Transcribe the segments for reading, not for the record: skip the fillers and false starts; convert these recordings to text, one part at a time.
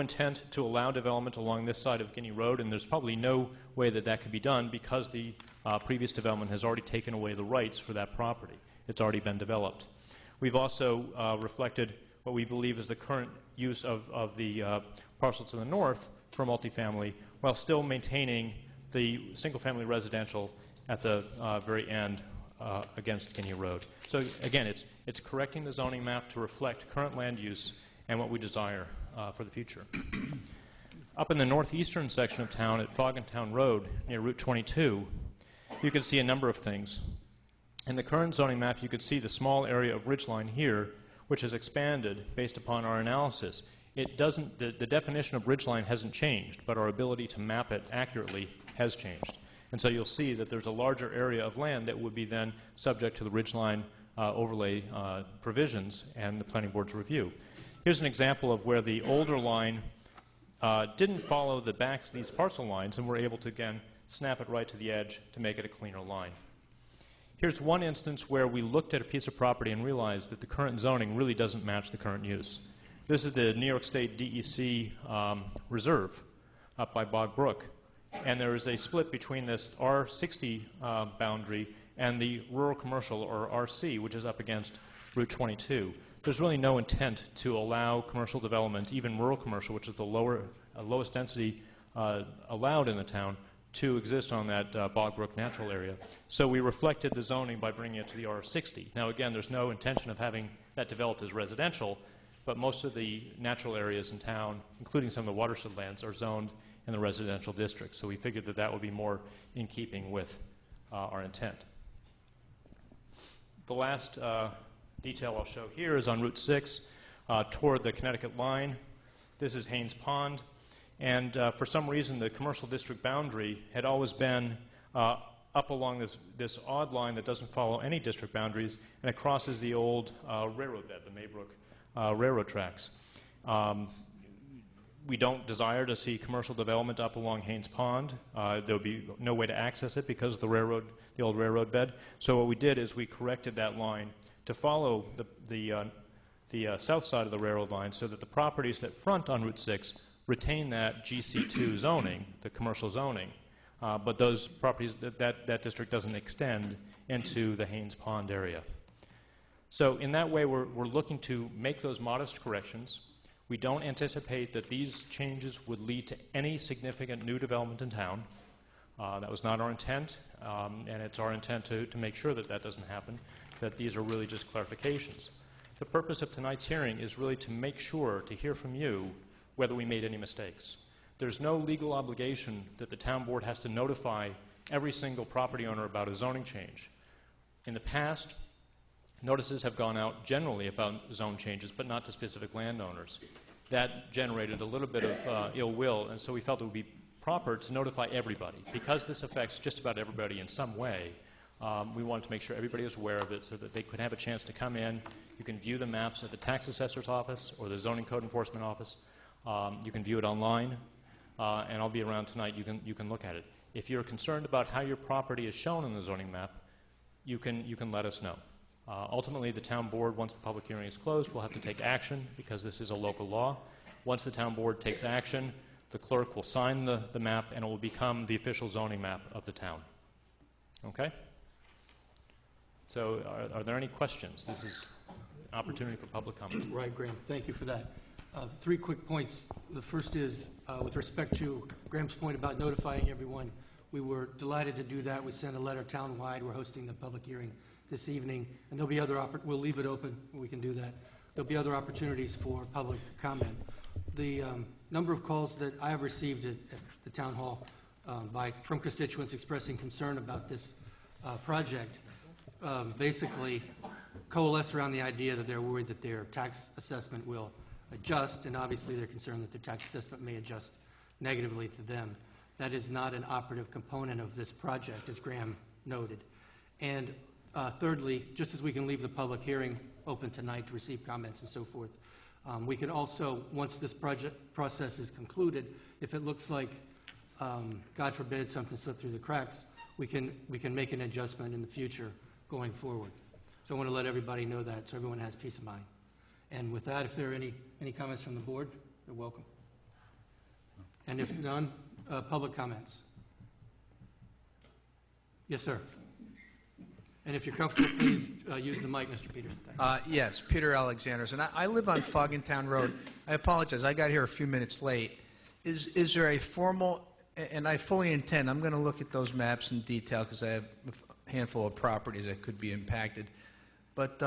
intent to allow development along this side of Guinea Road, and there's probably no way that that could be done because the previous development has already taken away the rights for that property. It's already been developed. We've also reflected what we believe is the current use of the parcel to the north for multifamily while still maintaining the single-family residential at the very end against Guinea Road. So again, it's correcting the zoning map to reflect current land use and what we desire for the future. Up in the northeastern section of town at Foggentown Road near Route 22, you can see a number of things. In the current zoning map, you could see the small area of ridgeline here, which has expanded based upon our analysis. It doesn't, the definition of ridgeline hasn't changed, but our ability to map it accurately has changed. And so you'll see that there's a larger area of land that would be then subject to the ridgeline overlay provisions and the planning board's review. Here's an example of where the older line didn't follow the back of these parcel lines, and we're able to, again, snap it right to the edge to make it a cleaner line. Here's one instance where we looked at a piece of property and realized that the current zoning really doesn't match the current use. This is the New York State DEC reserve up by Bog Brook. And there is a split between this R60 boundary and the rural commercial, or RC, which is up against Route 22. There's really no intent to allow commercial development, even rural commercial, which is the lowest density allowed in the town, to exist on that Bog Brook natural area. So we reflected the zoning by bringing it to the R60. Now again, there's no intention of having that developed as residential, but most of the natural areas in town, including some of the watershed lands, are zoned in the residential district. So we figured that that would be more in keeping with our intent. The last detail I'll show here is on Route 6 toward the Connecticut line. This is Haynes Pond. And for some reason, the commercial district boundary had always been up along this odd line that doesn't follow any district boundaries, and it crosses the old railroad bed, the Maybrook railroad tracks. We don't desire to see commercial development up along Haynes Pond. There would be no way to access it because of the old railroad bed. So what we did is we corrected that line to follow the south side of the railroad line so that the properties that front on Route 6 retain that GC2 zoning, the commercial zoning, but those properties, that district doesn't extend into the Haynes Pond area. So in that way, we're looking to make those modest corrections. We don't anticipate that these changes would lead to any significant new development in town. That was not our intent, and it's our intent to make sure that that doesn't happen, that these are really just clarifications. The purpose of tonight's hearing is really to make sure, to hear from you, whether we made any mistakes. There's no legal obligation that the town board has to notify every single property owner about a zoning change. In the past, notices have gone out generally about zone changes, but not to specific landowners. That generated a little bit of ill will, and so we felt it would be proper to notify everybody. Because this affects just about everybody in some way, we wanted to make sure everybody was aware of it so that they could have a chance to come in. You can view the maps at the tax assessor's office or the zoning code enforcement office. You can view it online, and I'll be around tonight. You can look at it. If you're concerned about how your property is shown in the zoning map, you can let us know. Ultimately, the town board, once the public hearing is closed, will have to take action because this is a local law. Once the town board takes action, the clerk will sign the map, and it will become the official zoning map of the town. Okay? So are there any questions? This is an opportunity for public comment. Right, Graham. Thank you for that. 3 quick points. The first is with respect to Graham's point about notifying everyone. We were delighted to do that. We sent a letter town-wide. We're hosting the public hearing this evening, and there'll be other we'll leave it open. We can do that. There'll be other opportunities for public comment. The number of calls that I have received at the town hall from constituents expressing concern about this project basically coalesce around the idea that they're worried that their tax assessment will adjust, and obviously they're concerned that their tax assessment may adjust negatively to them. That is not an operative component of this project, as Graham noted. And thirdly, just as we can leave the public hearing open tonight to receive comments and so forth, we can also, once this process is concluded, if it looks like, God forbid, something slipped through the cracks, we can make an adjustment in the future going forward. So I want to let everybody know that so everyone has peace of mind. And with that, if there are any comments from the board, they're welcome. And if none, public comments. Yes, sir. And if you're comfortable, please use the mic, Mr. Peterson. Thank you. Yes, Peter Alexanders, and I live on Foggentown Road. I apologize, I got here a few minutes late. Is there a formal, and I fully intend, I'm going to look at those maps in detail because I have a handful of properties that could be impacted. But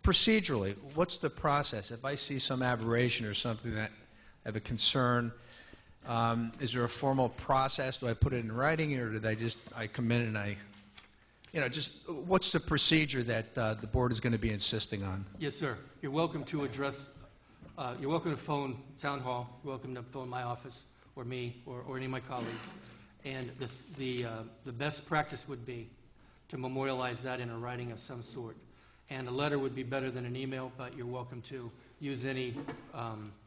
procedurally, what's the process? If I see some aberration or something that I have a concern, is there a formal process? Do I put it in writing, or did I come in and just what's the procedure that the board is going to be insisting on? Yes, sir. You're welcome to address, you're welcome to phone Town Hall, you're welcome to phone my office, or me, or any of my colleagues. And the best practice would be to memorialize that in a writing of some sort. And a letter would be better than an email, but you're welcome to use any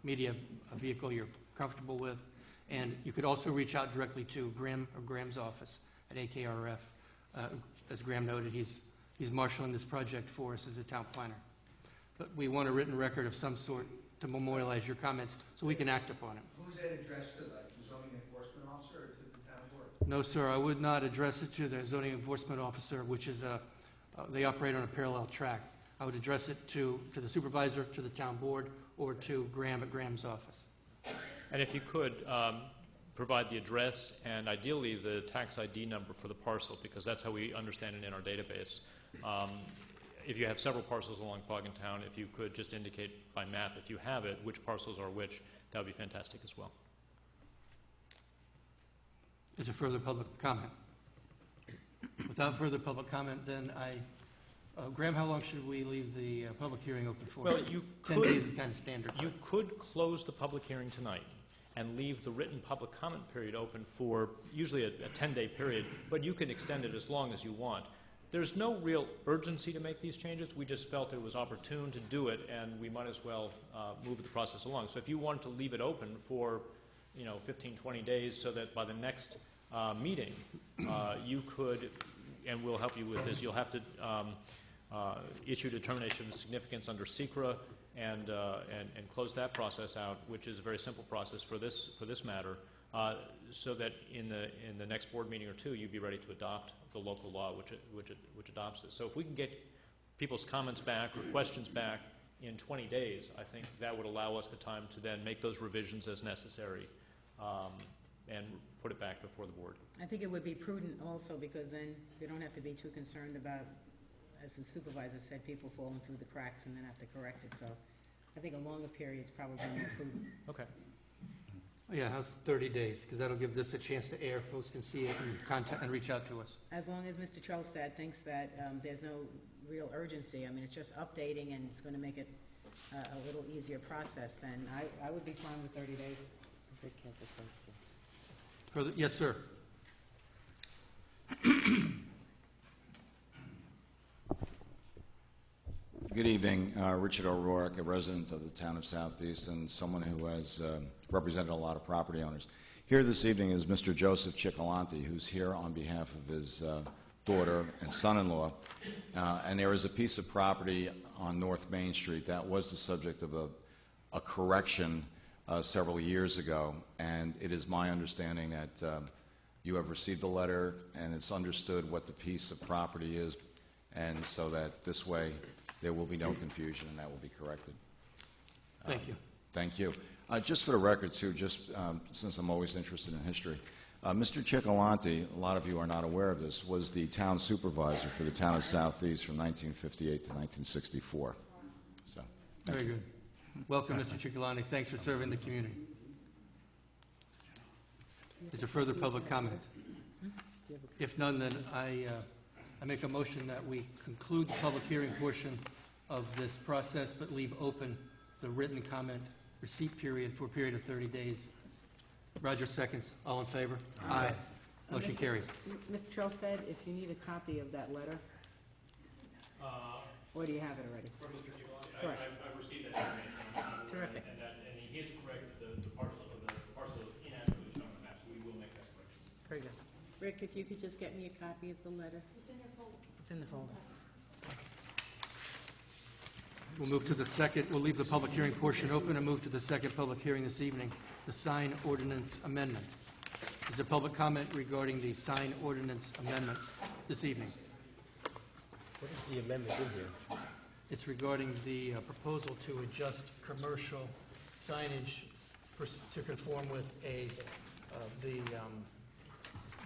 media vehicle you're comfortable with. And you could also reach out directly to Graham or Graham's office at AKRF. As Graham noted, he's marshaling this project for us as a town planner. But we want a written record of some sort to memorialize your comments so we can act upon it. Who's that addressed to, like the zoning enforcement officer or to the town board? No, sir, I would not address it to the zoning enforcement officer, which is they operate on a parallel track. I would address it to the supervisor, to the town board, or to Graham at Graham's office. And if you could, provide the address and ideally the tax ID number for the parcel, because that's how we understand it in our database. If you have several parcels along Foggentown, if you could just indicate by map, if you have it, which parcels are which, that would be fantastic as well. Is there further public comment? Without further public comment, then Graham, how long should we leave the public hearing open for? Well, you 10 days is kind of standard. You could close the public hearing tonight and leave the written public comment period open for usually a 10-day period, but you can extend it as long as you want. There's no real urgency to make these changes. We just felt it was opportune to do it, and we might as well move the process along. So if you wanted to leave it open for 15, 20 days so that by the next meeting you could, and we'll help you with this, you'll have to issue determination of significance under SECRA and close that process out, which is a very simple process for this matter, so that in the next board meeting or two, you'd be ready to adopt the local law which adopts this. So if we can get people's comments back or questions back in 20 days, I think that would allow us the time to then make those revisions as necessary and put it back before the board. I think it would be prudent also, because then you don't have to be too concerned about, as the supervisor said, people falling through the cracks and then have to correct it. So I think a longer period is probably more prudent. Okay. Yeah, how's 30 days? Because that'll give this a chance to air. Folks can see it and contact and reach out to us. As long as Mr. Trelstad thinks that there's no real urgency, I mean, it's just updating and it's going to make it a little easier process, then I would be fine with 30 days. Further, yes, sir. Good evening. Richard O'Rourke, a resident of the town of Southeast and someone who has represented a lot of property owners. Here this evening is Mr. Joseph Cicolanti, who's here on behalf of his daughter and son-in-law. And there is a piece of property on North Main Street that was the subject of a correction several years ago. And it is my understanding that you have received a letter and it's understood what the piece of property is, and so that this way there will be no confusion and that will be corrected. Thank you. Thank you. Just for the record, too, since I'm always interested in history, Mr. Cicolanti, a lot of you are not aware of this, was the town supervisor for the town of Southeast from 1958 to 1964. So, Very good. Welcome, Mr. Cicolanti. Thanks for serving the community. Is there further public comment? If none, then I make a motion that we conclude the public hearing portion of this process, but leave open the written comment receipt period for a period of 30 days. Roger seconds. All in favor? Aye. Motion carries. Mr. Trelstad, if you need a copy of that letter, or do you have it already? For Mr. Cicolanti, Correct. I've received that information. Terrific. And he is correct. The parcel is inaccurately shown on the map, so we will make that correction. Very good. Rick, if you could just get me a copy of the letter. It's in your folder. It's in the folder. We'll move to the second. We'll leave the public hearing portion open and move to the second public hearing this evening. the sign ordinance amendment. Is there public comment regarding the sign ordinance amendment this evening? What is the amendment in here? It's regarding the proposal to adjust commercial signage to conform with the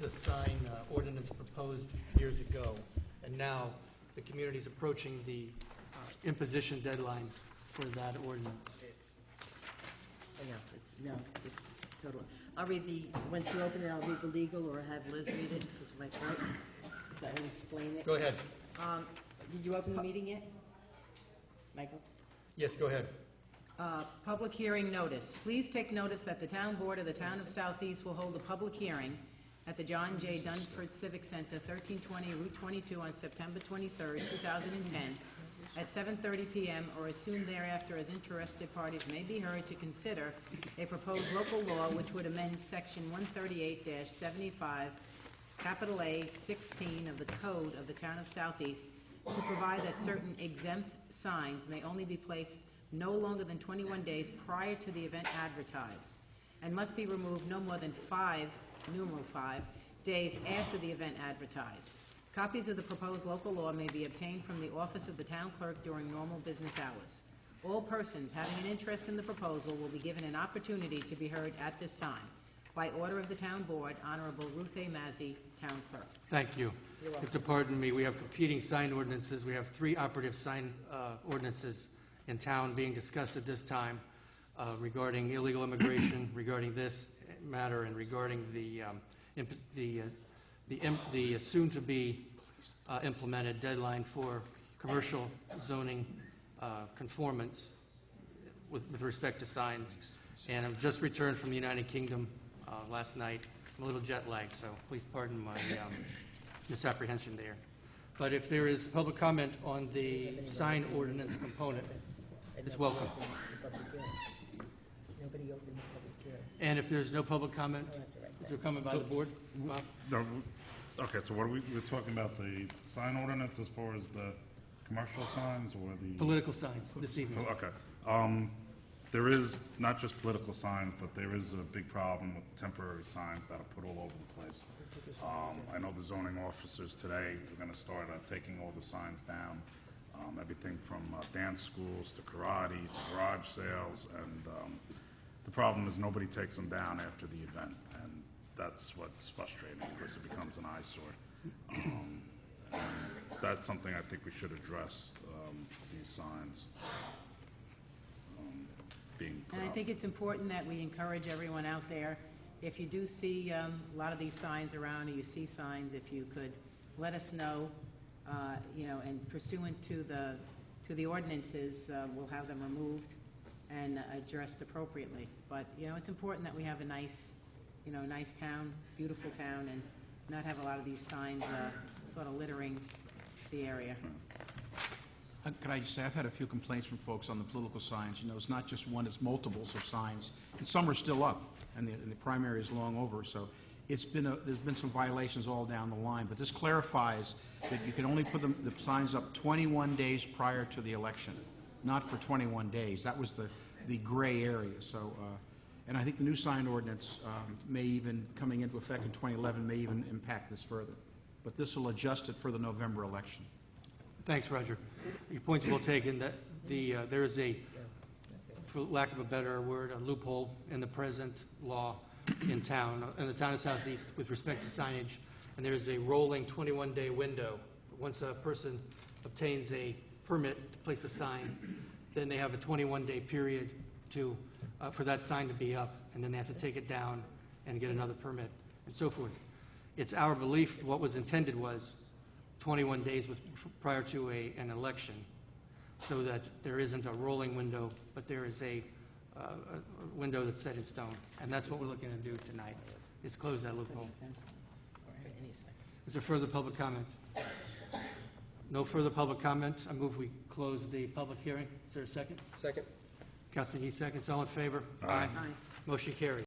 sign ordinance proposed years ago. And now the community is approaching the imposition deadline for that ordinance. No, it's total. I'll read once you open it, I'll read the legal or have Liz read it because of my throat. So I will explain it. Go ahead. Did you open the meeting yet? Michael? Yes, go ahead. Public hearing notice. Please take notice that the town board of the town of Southeast will hold a public hearing at the John J. Dunford Civic Center, 1320 Route 22 on September 23rd, 2010, at 7:30 p.m. or as soon thereafter as interested parties may be heard to consider a proposed local law which would amend Section 138-75, capital A 16 of the Code of the Town of Southeast to provide that certain exempt signs may only be placed no longer than 21 days prior to the event advertised and must be removed no more than 5 days after the event advertised. Copies of the proposed local law may be obtained from the office of the town clerk during normal business hours. All persons having an interest in the proposal will be given an opportunity to be heard at this time. By order of the town board, Honorable Ruth A. Mazzy, town clerk. Thank you. You have to pardon me. We have competing sign ordinances. We have 3 operative sign ordinances in town being discussed at this time regarding illegal immigration, regarding this matter, and regarding the soon-to-be implemented deadline for commercial zoning conformance with respect to signs. And I've just returned from the United Kingdom last night. I'm a little jet lagged, so please pardon my misapprehension there. But if there is public comment on the sign ordinance component, it's welcome. Nobody opened the public hearing. And if there's no public comment, is there comment by the board? Bob? No, okay, so what are we're talking about the sign ordinance as far as the commercial signs or the? Political signs this evening. Okay. There is not just political signs, but there is a big problem with temporary signs that are put all over the place. I know the zoning officers today are going to start taking all the signs down, everything from dance schools to karate to garage sales, and the problem is nobody takes them down after the event, and that's what's frustrating because it becomes an eyesore. And that's something I think we should address, these signs being put And I up. think it's important that we encourage everyone out there, if you do see a lot of these signs around, or you see signs, if you could let us know, and pursuant to the ordinances, we'll have them removed and addressed appropriately. But, it's important that we have a nice town, beautiful town, and not have a lot of these signs sort of littering the area. Can I just say, I've had a few complaints from folks on the political signs. It's not just one, it's multiples of signs. And some are still up, and the primary is long over. So there's been some violations all down the line. But this clarifies that you can only put the signs up 21 days prior to the election, not for 21 days. That was the gray area. So, and I think the new sign ordinance may even, coming into effect in 2011, may even impact this further. But this will adjust it for the November election. Thanks, Roger. Your point's well taken. That there is for lack of a better word, a loophole in the present law in the town of Southeast with respect to signage, and there is a rolling 21-day window. Once a person obtains a permit to place a sign, then they have a 21-day period for that sign to be up, and then they have to take it down and get another permit, and so forth. It's our belief what was intended was 21 days prior to an election, so that there isn't a rolling window, but there is a window that's set in stone. And that's what we're looking to do tonight, is close that loophole. Is there further public comment? No further public comment. I move we close the public hearing. Is there a second? Second. Councilman Gee seconds. All in favor? Aye. Motion carries.